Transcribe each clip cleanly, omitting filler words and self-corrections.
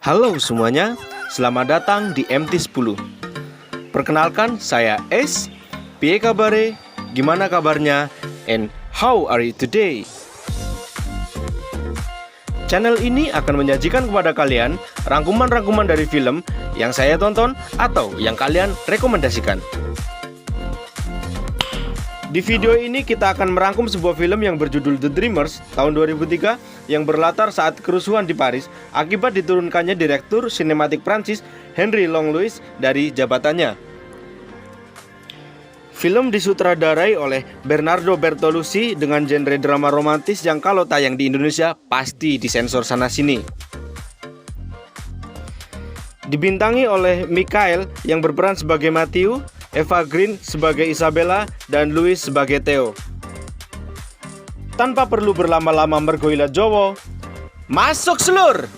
Halo semuanya, selamat datang di MT10. Perkenalkan, saya S. Piye kabare? Gimana kabarnya? And how are you today? Channel ini akan menyajikan kepada kalian rangkuman-rangkuman dari film yang saya tonton atau yang kalian rekomendasikan. Di video ini kita akan merangkum sebuah film yang berjudul The Dreamers tahun 2003 yang berlatar saat kerusuhan di Paris akibat diturunkannya Direktur Sinematik Prancis Henry Langlois dari jabatannya. Film disutradarai oleh Bernardo Bertolucci dengan genre drama romantis yang kalau tayang di Indonesia pasti disensor sana-sini. Dibintangi oleh Michael yang berperan sebagai Matthew, Eva Green sebagai Isabella, dan Louis sebagai Theo. Tanpa perlu berlama-lama mergoilat Jowo, masuk selur!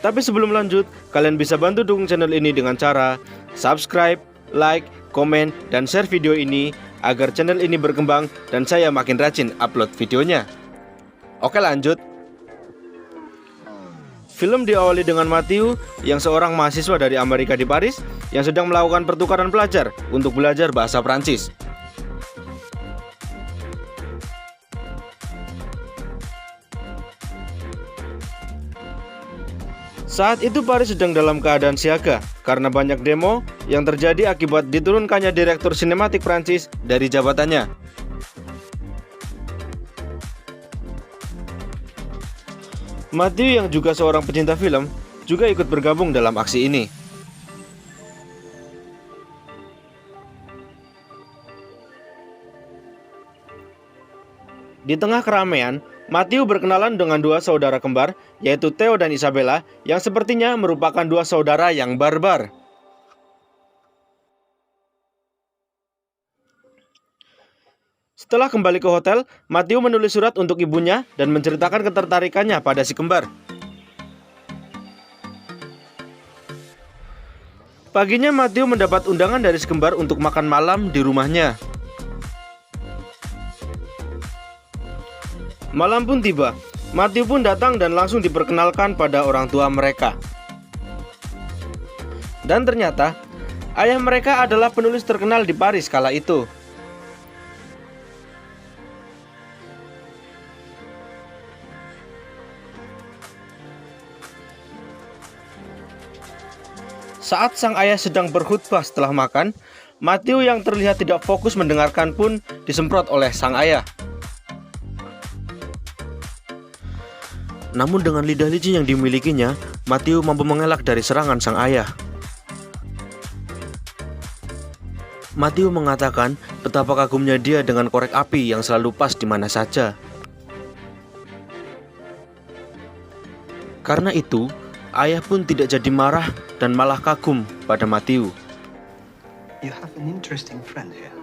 Tapi sebelum lanjut, kalian bisa bantu dukung channel ini dengan cara subscribe, like, komen, dan share video ini agar channel ini berkembang dan saya makin rajin upload videonya. Oke, lanjut. Film diawali dengan Matthew yang seorang mahasiswa dari Amerika di Paris yang sedang melakukan pertukaran pelajar untuk belajar bahasa Prancis. Saat itu Paris sedang dalam keadaan siaga karena banyak demo yang terjadi akibat diturunkannya Direktur Sinematik Prancis dari jabatannya. Matthew yang juga seorang pecinta film juga ikut bergabung dalam aksi ini. Di tengah keramaian, Matthew berkenalan dengan dua saudara kembar, yaitu Theo dan Isabella, yang sepertinya merupakan dua saudara yang barbar. Setelah kembali ke hotel, Matthew menulis surat untuk ibunya dan menceritakan ketertarikannya pada si kembar. Paginya Matthew mendapat undangan dari si kembar untuk makan malam di rumahnya. Malam pun tiba, Matthew pun datang dan langsung diperkenalkan pada orang tua mereka. Dan ternyata, ayah mereka adalah penulis terkenal di Paris kala itu. Saat sang ayah sedang berkhutbah setelah makan, Matthew yang terlihat tidak fokus mendengarkan pun disemprot oleh sang ayah. Namun dengan lidah licin yang dimilikinya, Matthew mampu mengelak dari serangan sang ayah. Matthew mengatakan betapa kagumnya dia dengan korek api yang selalu pas di mana saja. Karena itu, ayah pun tidak jadi marah dan malah kagum pada Matthew. You have an interesting friend here.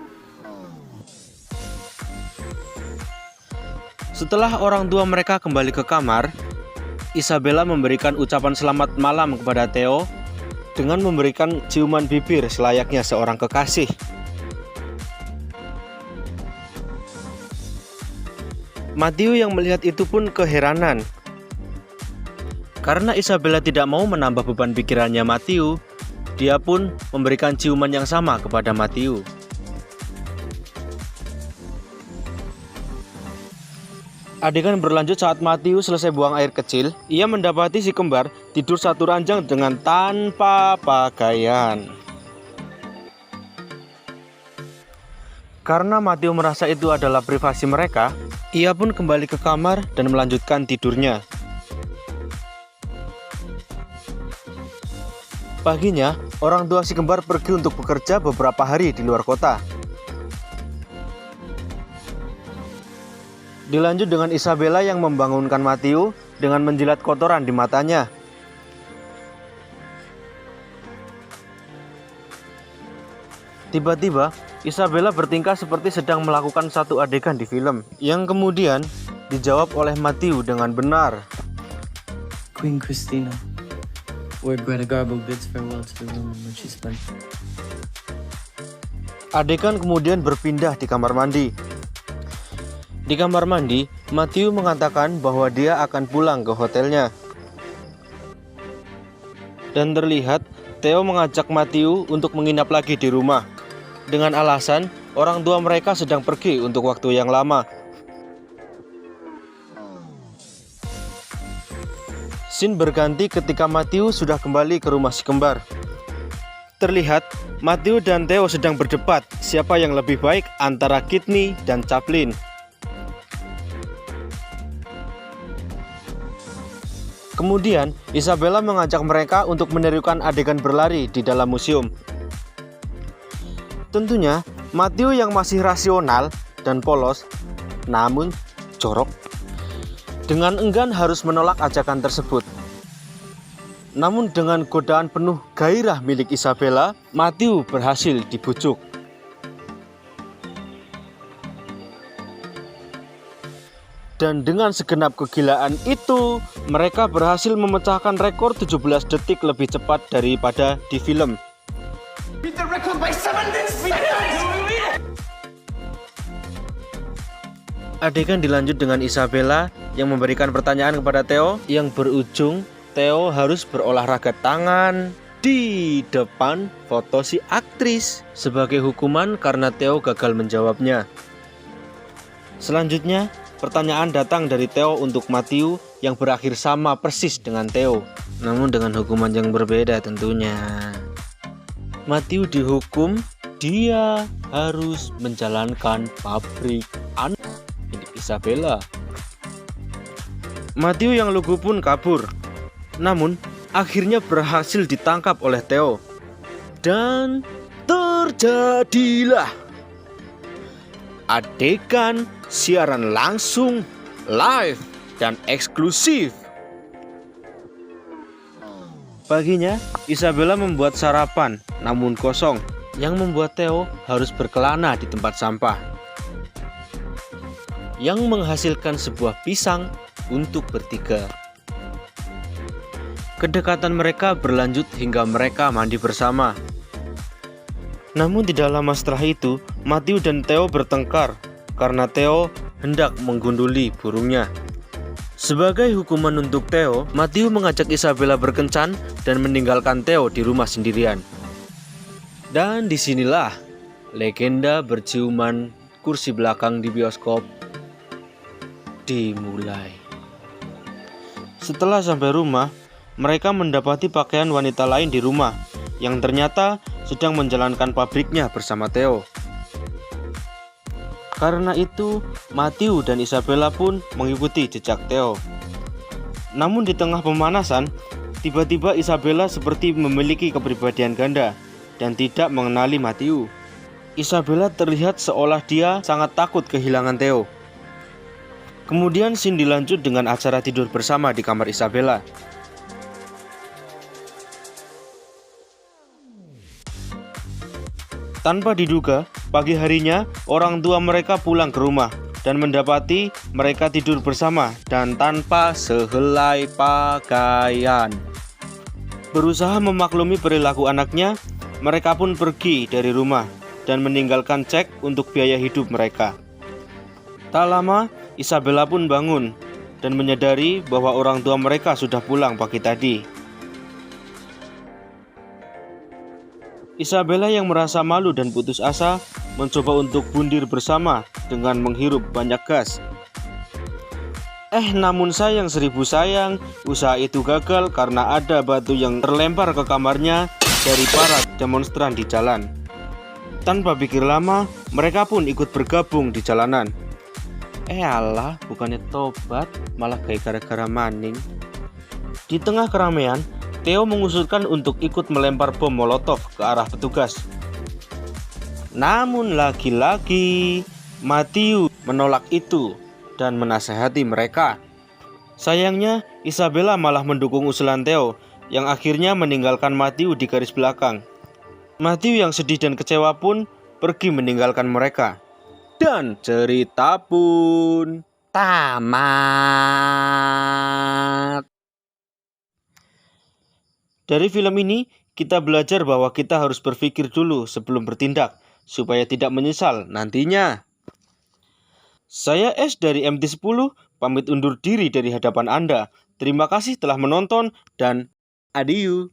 Setelah orang tua mereka kembali ke kamar, Isabella memberikan ucapan selamat malam kepada Theo dengan memberikan ciuman bibir selayaknya seorang kekasih. Matthew yang melihat itu pun keheranan. Karena Isabella tidak mau menambah beban pikirannya Matthew, dia pun memberikan ciuman yang sama kepada Matthew. Adegan berlanjut saat Matthew selesai buang air kecil, ia mendapati si kembar tidur satu ranjang dengan tanpa pakaian. Karena Matthew merasa itu adalah privasi mereka, ia pun kembali ke kamar dan melanjutkan tidurnya. Paginya, orang tua si kembar pergi untuk bekerja beberapa hari di luar kota. Dilanjut dengan Isabella yang membangunkan Matthew dengan menjilat kotoran di matanya. Tiba-tiba, Isabella bertingkah seperti sedang melakukan satu adegan di film, yang kemudian dijawab oleh Matthew dengan benar. Queen Christina, where Greta Garbo bids farewell to the room in which she spent. Adegan kemudian berpindah di kamar mandi. Di kamar mandi, Matthew mengatakan bahwa dia akan pulang ke hotelnya. Dan terlihat Theo mengajak Matthew untuk menginap lagi di rumah dengan alasan orang tua mereka sedang pergi untuk waktu yang lama. Scene berganti ketika Matthew sudah kembali ke rumah si kembar. Terlihat Matthew dan Theo sedang berdebat siapa yang lebih baik antara Kidney dan Chaplin. Kemudian Isabella mengajak mereka untuk menirukan adegan berlari di dalam museum. Tentunya Matthew yang masih rasional dan polos, namun jorok, dengan enggan harus menolak ajakan tersebut. Namun dengan godaan penuh gairah milik Isabella, Matthew berhasil dibujuk. Dan dengan segenap kegilaan itu, mereka berhasil memecahkan rekor 17 detik lebih cepat daripada di film. Adegan dilanjut dengan Isabella yang memberikan pertanyaan kepada Theo yang berujung Theo harus berolahraga tangan di depan foto si aktris sebagai hukuman karena Theo gagal menjawabnya. Selanjutnya, pertanyaan datang dari Theo untuk Matthew yang berakhir sama persis dengan Theo, namun dengan hukuman yang berbeda tentunya. Matthew dihukum dia harus menjalankan pabrik anak milik Isabella. Matthew yang lugu pun kabur, namun akhirnya berhasil ditangkap oleh Theo. Dan terjadilah adegan siaran langsung, live, dan eksklusif. Paginya, Isabella membuat sarapan, namun kosong, yang membuat Theo harus berkelana di tempat sampah, yang menghasilkan sebuah pisang untuk bertiga. Kedekatan mereka berlanjut hingga mereka mandi bersama. Namun tidak lama setelah itu, Matthew dan Theo bertengkar karena Theo hendak menggunduli burungnya. Sebagai hukuman untuk Theo, Matthew mengajak Isabella berkencan dan meninggalkan Theo di rumah sendirian. Dan disinilah legenda berciuman kursi belakang di bioskop dimulai. Setelah sampai rumah, mereka mendapati pakaian wanita lain di rumah yang ternyata sedang menjalankan pabriknya bersama Theo. Karena itu, Matthew dan Isabella pun mengikuti jejak Theo. Namun di tengah pemanasan, tiba-tiba Isabella seperti memiliki kepribadian ganda dan tidak mengenali Matthew. Isabella terlihat seolah dia sangat takut kehilangan Theo. Kemudian scene dilanjut dengan acara tidur bersama di kamar Isabella. Tanpa diduga, pagi harinya orang tua mereka pulang ke rumah dan mendapati mereka tidur bersama dan tanpa sehelai pakaian. Berusaha memaklumi perilaku anaknya, mereka pun pergi dari rumah dan meninggalkan cek untuk biaya hidup mereka. Tak lama, Isabella pun bangun dan menyadari bahwa orang tua mereka sudah pulang pagi tadi. Isabella yang merasa malu dan putus asa mencoba untuk bundir bersama dengan menghirup banyak gas. Namun sayang seribu sayang, usaha itu gagal karena ada batu yang terlempar ke kamarnya dari para demonstran di jalan. Tanpa pikir lama, mereka pun ikut bergabung di jalanan. Alah, bukannya tobat, malah kayak gara-gara maning. Di tengah keramaian, Theo mengusulkan untuk ikut melempar bom molotov ke arah petugas. Namun lagi-lagi Matthew menolak itu dan menasehati mereka. Sayangnya Isabella malah mendukung usulan Theo yang akhirnya meninggalkan Matthew di garis belakang. Matthew yang sedih dan kecewa pun pergi meninggalkan mereka. Dan cerita pun tamat. Dari film ini, kita belajar bahwa kita harus berpikir dulu sebelum bertindak, supaya tidak menyesal nantinya. Saya S dari MT10, pamit undur diri dari hadapan Anda. Terima kasih telah menonton dan adieu.